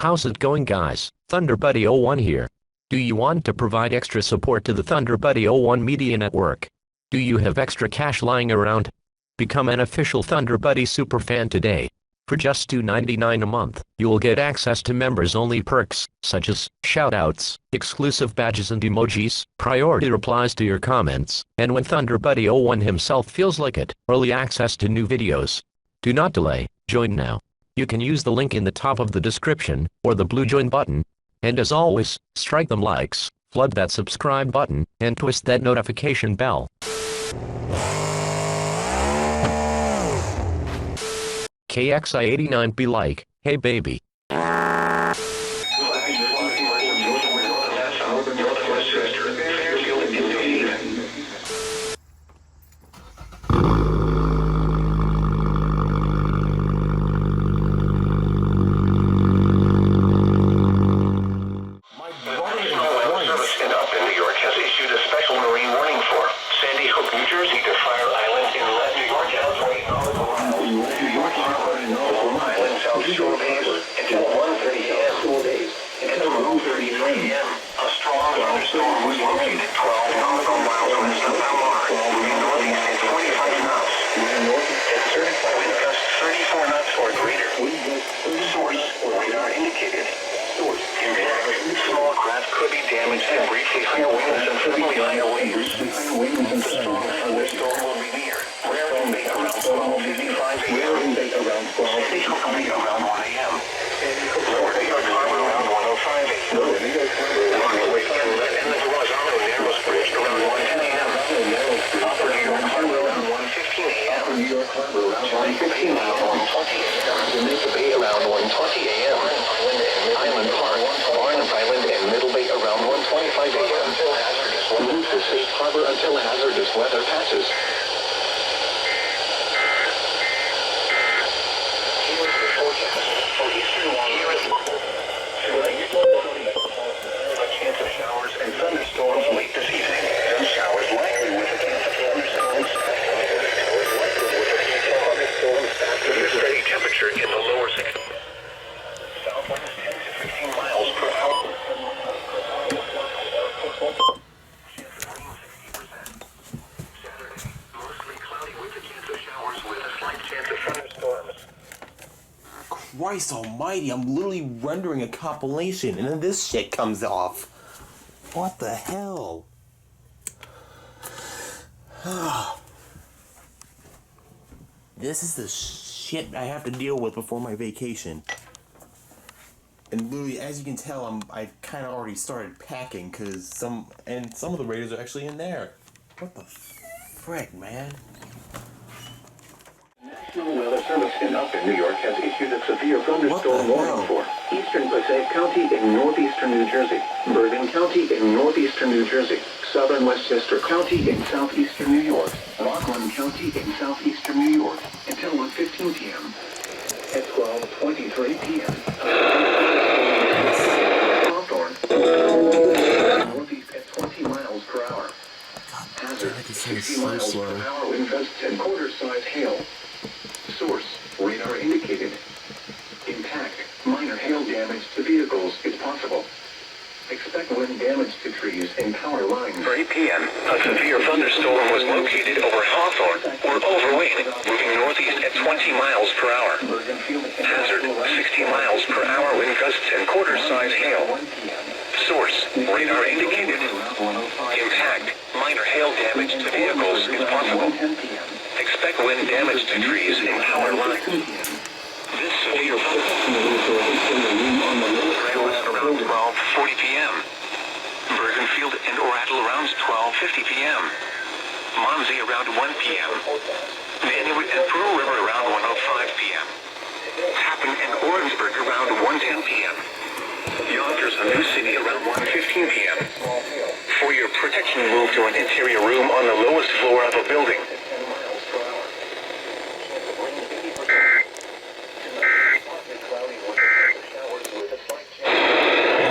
How's it going, guys? ThunderBuddy01 here. Do you want to provide extra support to the ThunderBuddy01 Media Network? Do you have extra cash lying around? Become an official ThunderBuddy superfan today. For just $2.99 a month, you will get access to members-only perks, such as shoutouts, exclusive badges and emojis, priority replies to your comments, and when ThunderBuddy01 himself feels like it, early access to new videos. Do not delay, join now. You can use the link in the top of the description, or the blue join button. And as always, strike them likes, flood that subscribe button, and twist that notification bell. KXI89 be like, hey baby. A strong thunderstorm was located 12 nautical miles west of Forgor, moving northeast at 25 knots. Exerted by wind gusts 34 knots or greater. Source, radar indicated. Source, impact. Small craft could be damaged and briefly higher winds and suddenly higher waves. The strongest thunderstorm will be near. Rare wind bay around 12:55 a.m. Sandy Hook bay around 1 a.m. Lower New York Harbor around 1:05 a.m. And the Verrazano Narrows Bridge around 1:10 a.m. Upper New York Harbor around 1:15 a.m. 15 miles 1:20 a.m. Jamaica Bay around 1:20 a.m. Island Park, Barnum Island, and Middle Bay around 1:25 a.m. Move to safe harbor until hazardous weather passes. Here's the forecast for eastern Washington. A chance of showers and thunderstorms late this evening. Some showers likely with a chance of thunderstorms. With a steady temperature in the lower 60s. Southwinds 10 to 15 miles per hour. Saturday, mostly cloudy with a chance of showers with a slight chance of thunderstorms. Christ almighty, I'm literally rendering a compilation and then this shit comes off. What the hell? This is the shit I have to deal with before my vacation. And literally, as you can tell, I've kind of already started packing because some of the radios are actually in there. What the frick, man? National Weather Service in Upton, New York has issued a severe thunderstorm warning for eastern Passaic County in northeastern New Jersey, Bergen County in northeastern New Jersey, southern Westchester County in southeastern New York, Rockland County in southeastern New York, until 1:15 p.m. At 12:23 p.m. Hawthorne, northeast at 20 miles per hour. Hazard, 60 miles per hour wind gusts and quarter-size hail. Source, radar indicated. Impact, minor hail damage to vehicles is possible. Expect wind damage to trees and power lines. For 8 p.m., a severe thunderstorm was located over Hawthorne, or over Wayne, moving northeast at 20 miles per hour. Hazard, 60 miles per hour wind gusts and quarter-size hail. Source, radar indicated. Impact, minor hail damage to vehicles is possible. Expect wind damage to trees and power lines. This severe around 12:40 p.m. Bergenfield and Oracle around 12:50 p.m. Monzy around 1 p.m. Vanderwood and Pearl River around 1:05 p.m. Tappan and Orangeburg around 1:10 p.m. Yonkers, a new city around 1:15 p.m. For your protection, move to an interior room on the lowest floor of a building.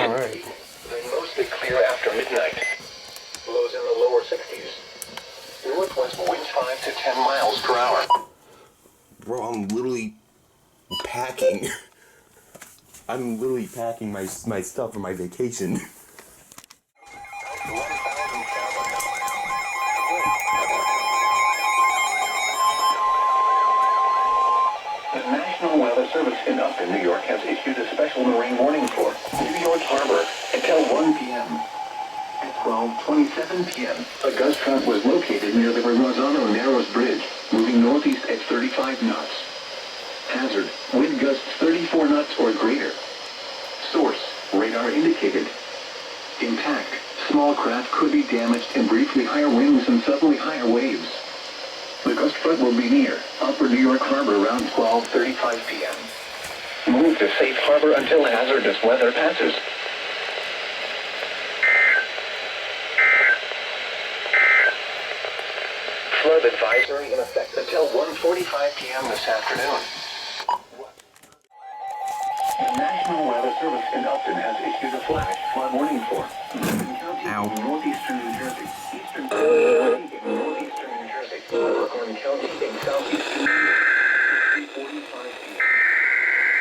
Alright. Then mostly clear after midnight. Lows in the lower 60s. Northwest winds 5 to 10 miles per hour. Bro, I'm literally packing. I'm literally packing my stuff for my vacation. The National Weather Service in Upton, New York has issued a special marine warning for New York Harbor until 1 p.m. At 12:27 p.m., a gust front was located near the Verrazano Narrows Bridge, moving northeast at 35 knots. Hazard, wind gusts 34 knots or greater. Source, radar indicated. Impact, small craft could be damaged and briefly higher winds and suddenly higher waves. The gust front will be near Upper New York Harbor around 12:35 p.m. Move to safe harbor until hazardous weather passes. Flood advisory in effect until 1:45 p.m. this afternoon. The National Weather Service in Upton has issued a flash flood warning for Upton County, northeastern New Jersey, eastern County, northeastern New Jersey, Forgor County, and southeastern New York. 3:45 p.m.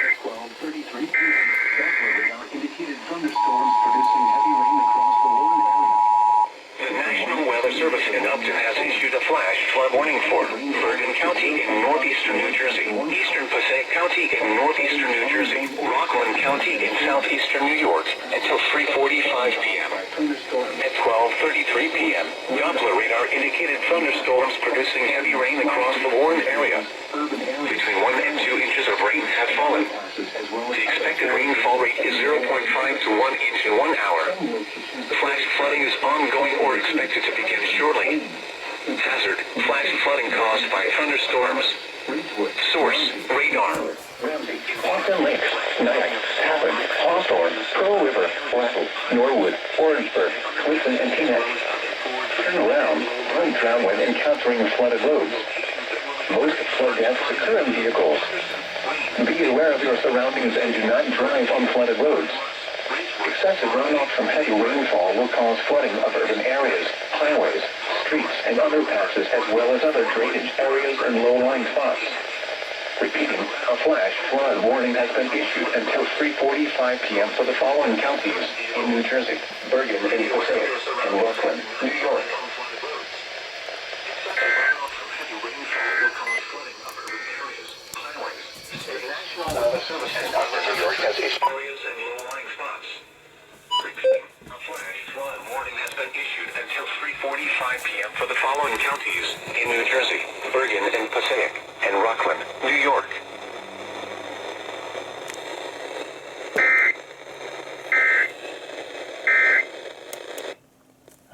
At 12:33 p.m., Doppler radar indicated thunderstorms producing heavy rain across the Warren area. The National Weather Service in Upton has issued a flash flood warning for Bergen County in northeastern New Jersey, eastern Passaic County in northeastern New Jersey, Rockland County in southeastern New York until 3:45 p.m. At 12:33 p.m., Doppler radar indicated thunderstorms producing heavy rain across the Warren area. Between 1 and 2 inches of rain have fallen. The expected rainfall rate is 0.5 to 1 inch in 1 hour. Flash flooding is ongoing or expected to begin shortly. Hazard, flash flooding caused by thunderstorms. Source, radar. Upton Lake, Nyack, Tappan, Hawthorne, Pearl River, Latin, Norwood, Orangeburg, Clinton, and Teaneck. Turn around, run drown when encountering flooded roads. Most flood deaths occur in vehicles. Be aware of your surroundings and do not drive on flooded roads. Excessive runoff from heavy rainfall will cause flooding of urban areas, highways, streets, and underpasses, as well as other drainage areas and low-lying spots. Repeating, a flash flood warning has been issued until 3:45 p.m. for the following counties in New Jersey: Bergen and Passaic, and Rockland, New York. The National Weather Service in New York has issued areas and low-lying spots. Repeating, a flash flood warning has been issued until 3:45 p.m. for the following counties in New Jersey: Bergen and Passaic, and Rockland, New York.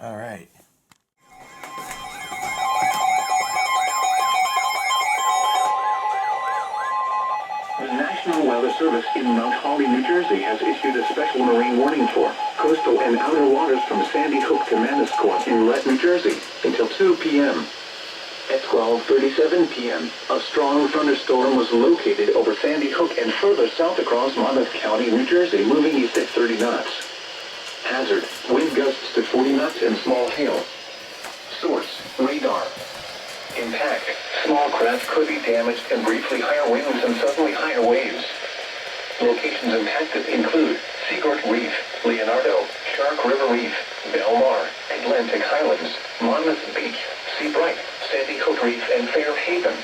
All right. The National Weather Service in Mount Holly, New Jersey has issued a special marine warning for coastal and outer waters from Sandy Hook to Manasquan Inlet, New Jersey until 2 p.m. At 12:37 p.m., a strong thunderstorm was located over Sandy Hook and further south across Monmouth County, New Jersey, moving east at 30 knots. Hazard, wind gusts to 40 knots and small hail. Source, radar. Impact, small craft could be damaged and briefly higher winds and suddenly higher waves. Locations impacted include Seagirt Reef, Leonardo, Shark River Reef, Belmar, Atlantic Highlands, Monmouth Beach, Seabright, Sandy Hook Reef, and Fair Haven.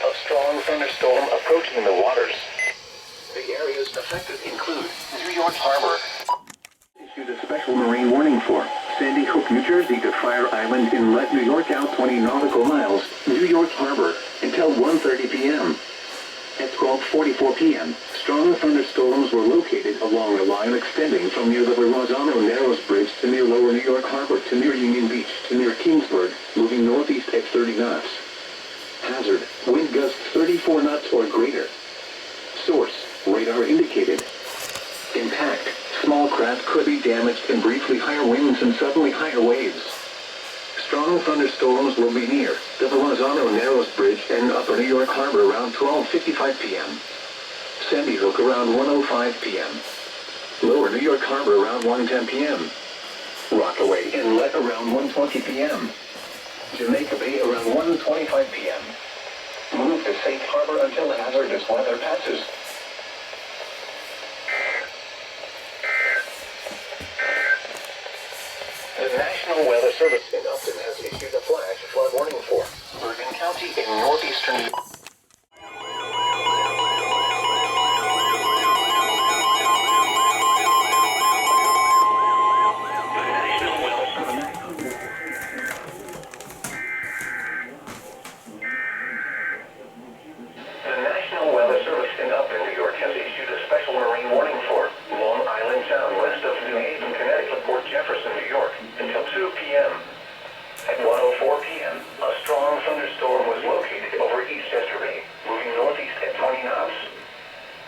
A strong thunderstorm approaching the waters. The areas affected include New York Harbor. Issued a special marine warning for Sandy Hook, New Jersey to Fire Island Inlet, New York, out 20 nautical miles, New York Harbor, until 1:30 p.m. At 12:44 p.m., strong thunderstorms were located along a line extending from near the Verrazano Narrows Bridge to near Lower New York Harbor to near Union Beach to near Kingsburg, moving northeast at 30 knots. Hazard, wind gusts 34 knots or greater. Source, radar indicated. Impact, small craft could be damaged and briefly higher winds and suddenly higher waves. Strong thunderstorms will be near the Verrazano Narrows Bridge and Upper New York Harbor around 12:55 p.m. Sandy Hook around 1:05 p.m. Lower New York Harbor around 1:10 p.m. Rockaway Inlet around 1:20 p.m. Jamaica Bay around 1:25 p.m. safe harbor until hazardous weather passes. The National Weather Service in Upton has issued a flash flood warning for Bergen County in northeastern New York. The National Weather Service in Upton, New York has issued a special marine warning for Long Island Sound west of New Haven, Connecticut, Port Jefferson, New York, until 2 p.m. At 1:04 p.m., a strong thunderstorm was located over Eastchester Bay, moving northeast at 20 knots.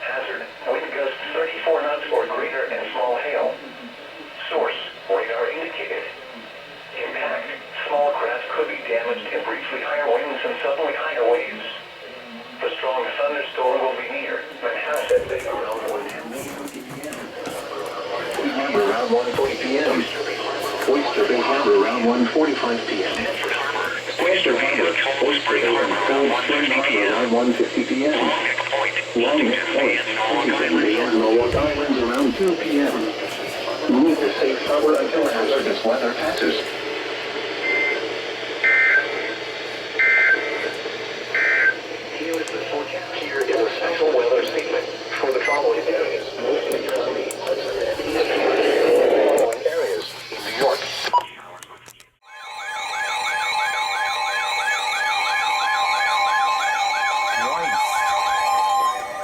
Hazard, wind gusts 34 knots or greater and small hail. Source, radar indicated. Impact, small craft could be damaged and briefly higher winds and suddenly higher waves. The strong thunderstorm will be near Manhasset Bay around 1:10 p.m. Around 1:40 p.m. Oyster Bay Harbor around 1:45 p.m. Oyster Bay around 1:50 p.m. Around 1:50 p.m. Long Point, and Norwalk Islands around 2 p.m. Move to safe harbor until hazardous weather passes. Here is a special weather statement for the following areas. Mostly cloudy, Hudson and eastern following areas in New York.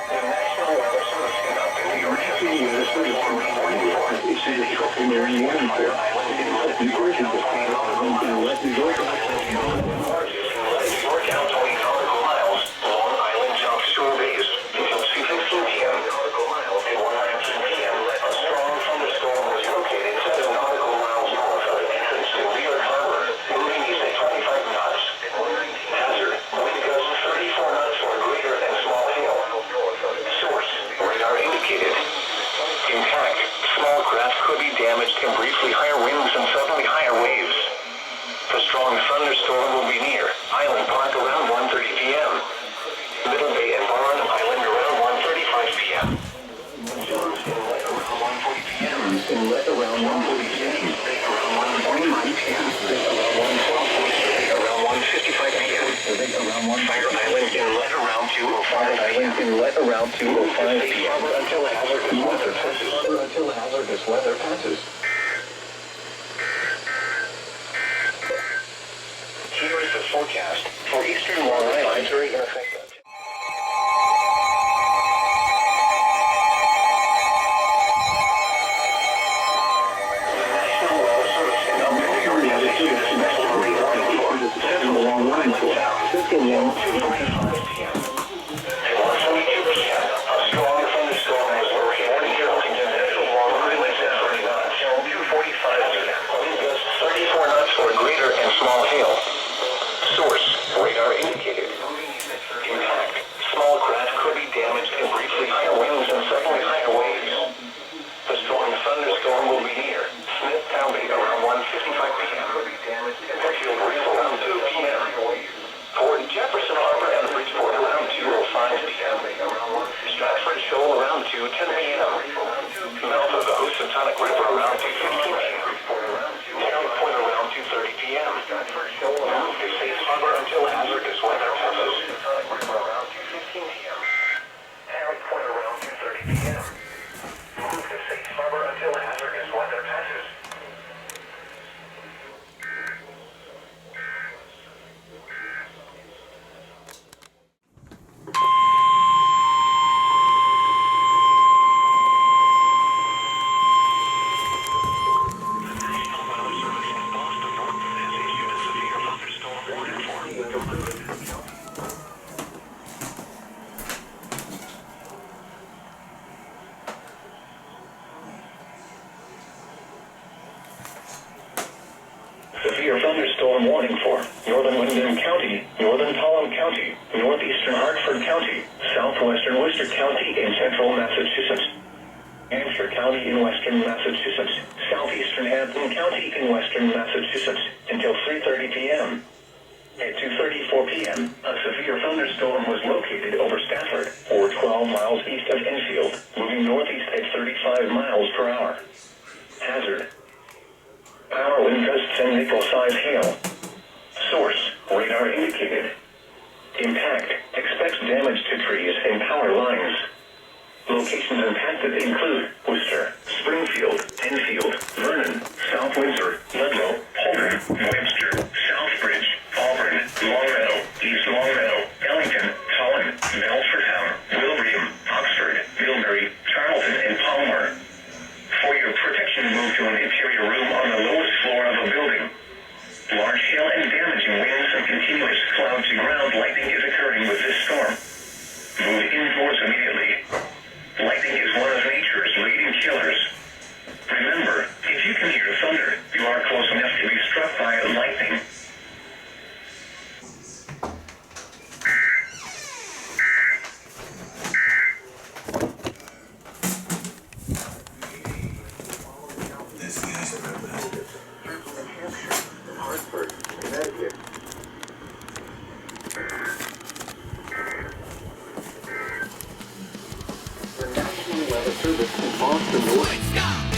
The National Weather Service in Upton, New York has issued a special marine warning for marine warning for New York is the state of West New York. York out 20 nautical miles. Long Island South Shore Bays until 2:15 p.m. nautical miles at 1:19 p.m. A strong thunderstorm was located 7 nautical miles north of the entrance to New York Harbor, moving east at 25 knots. Hazard, wind gusts 34 knots or greater and small hail. Source, radar indicated. Impact, small craft could be damaged and briefly higher winds and suddenly higher waves. The strong thunderstorm will be near Island Park around 1:30 p.m. Middle Bay and Barn Island around 1:35 p.m. Jones Inlet around 1:40 p.m. Inlet around 1:40 p.m. Around 1:45 p.m. Around 1:12 around 1:55 p.m. Fire Island Inlet around 2:05 p.m. Inlet around 2:05 p.m. Until hazardous weather passes. Here is the forecast for eastern Long Island during in effect. The National Weather Service in Upton, New York has issued a special marine warning for central Long Island Sound until 2:45 p.m. At 1:42 p.m., a strong thunderstorm was located near central Long Island at 30 knots. Until 2:45 p.m. Wind gusts 34 knots or greater and small hail. Source, radar indicated. Impact, small craft could be damaged and briefly higher winds and suddenly higher waves. The strong thunderstorm will be near Smithtown Bay around 1:55 p.m. Petfield Reef around 2 p.m. Port Jefferson Harbor and Bridgeport around 2:05 p.m. Stratford Shoal around 2:10 p.m. Mouth of the Housatonic River around 2:15 p.m. Town Point around 2:30 p.m. Move to safe harbor until hazardous weather passes. Around 2:15 p.m. Town Point around 2:30 p.m. Move to safe harbor until hazardous weather passes. Severe thunderstorm warning for northern Wyndham County, northern Pelham County, northeastern Hartford County, southwestern Worcester County in central Massachusetts, Hampshire County in western Massachusetts, southeastern Hampton County in western Massachusetts until 3:30 p.m. At 2:34 p.m., a severe thunderstorm was located of infield, moving northeast at 35 miles per hour. Hazard. Power wind gusts and nickel-size hail. Source, radar indicated. Impact, expects damage to trees and power lines. Locations impacted include Worcester, Springfield, Enfield, Vernon, South Windsor, Ludlow, Holden, Webster, Southbridge, Auburn, Longmeadow, East Longmeadow, Ellington, Tolland, Belfordtown, Wilbraham, Oxford, Millbury, Charlton, and Palmer. For your protection, move to an interior room on the lowest floor of a building. Large hail and damaging winds and continuous cloud-to-ground lightning is occurring with this storm. Move indoors immediately. Lightning is one of nature's leading killers. Remember, if you can hear thunder, you are close enough to be struck by lightning. This is Hartford, Connecticut. The National Weather Service in Boston, North.